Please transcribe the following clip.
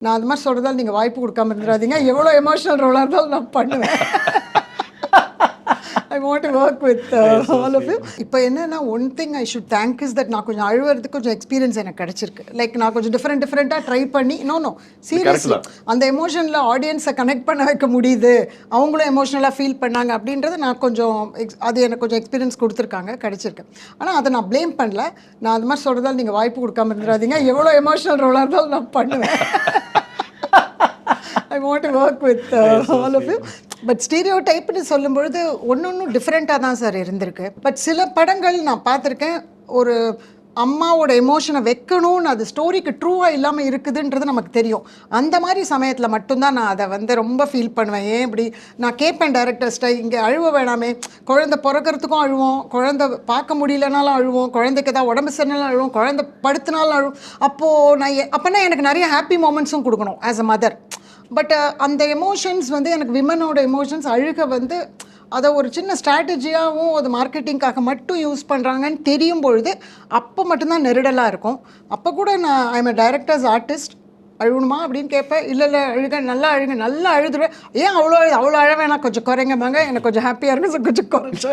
நான் அது மாதிரி சொல்கிறதால நீங்கள் வாய்ப்பு கொடுக்காம இருந்துடாதீங்க. எவ்வளோ எமோஷனல் ரோலாக இருந்தாலும் நான் பண்ணுவேன். I want to work with all of you. இப்போ என்னன்னா one thing I should thank is that நான் கொஞ்சம் அழுவுறதுக்கு கொஞ்சம் எக்ஸ்பீரியன்ஸ் எனக்கு கிடச்சிருக்கு. லைக் நான் கொஞ்சம் டிஃப்ரெண்ட்டாக ட்ரை பண்ணி நோ சீரியஸ்லி அந்த எமோஷனில் ஆடியன்ஸை கனெக்ட் பண்ண வைக்க முடியுது, அவங்களும் எமோஷ்னலாக ஃபீல் பண்ணாங்க அப்படின்றது நான் கொஞ்சம் அது எனக்கு கொஞ்சம் எக்ஸ்பீரியன்ஸ் கொடுத்துருக்காங்க, கிடச்சிருக்கு. ஆனால் அதை நான் ப்ளேம் பண்ணல. நான் அது மாதிரி சொல்கிறதால நீங்கள் வாய்ப்பு கொடுக்காம இருந்துடாதீங்க. எவ்வளோ எமோஷனல் ரோலாக இருந்தாலும் நான் பண்ணுவேன். I want to work with all of you. But stereo டைப்னு சொல்லும்பொழுது ஒன்று டிஃப்ரெண்ட்டாக தான் சார் இருந்திருக்கு. பட் சில படங்கள் நான் பார்த்துருக்கேன், ஒரு அம்மாவோட எமோஷனை வைக்கணும்னு அது ஸ்டோரிக்கு ட்ரூவாக இல்லாமல் இருக்குதுன்றது நமக்கு தெரியும். அந்த மாதிரி சமயத்தில் மட்டும்தான் நான் அதை ரொம்ப ஃபீல் பண்ணுவேன். ஏன் இப்படி நான் கேட்பேன் டைரக்டர்ஸ்ட்டை, இங்கே அழுவ வேணாமே, குழந்தை பிறக்கிறதுக்கும் அழுவோம், குழந்தை பார்க்க முடியலனாலும் அழுவோம், குழந்தைக்கு ஏதாவது உடம்பு சரினாலும் அழுவோம், குழந்தை படுத்தினாலும் அழுவோம். அப்போனா எனக்கு நிறைய ஹாப்பி மூமெண்ட்ஸும் கொடுக்கணும் ஆஸ் அ மதர். பட் அந்த எமோஷன்ஸ் எனக்கு விமனோட எமோஷன்ஸ் அழுக அதை ஒரு சின்ன ஸ்ட்ராட்டஜியாகவும் அது மார்க்கெட்டிங்காக மட்டும் யூஸ் பண்ணுறாங்கன்னு தெரியும் பொழுது அப்போ மட்டும்தான் நெருடலாக இருக்கும். அப்போ கூட நான் ஐம் எ டைரக்டர்ஸ் ஆர்டிஸ்ட், அழுகணுமா அப்படின்னு கேட்பேன். இல்லை அழுக, நல்லா அழுதுருவேன். ஏன் அவ்வளோ அழ வேணாம், கொஞ்சம் குறைங்கம்பாங்க. எனக்கு கொஞ்சம் ஹாப்பியாக இருக்கும், கொஞ்சம் குறைச்சா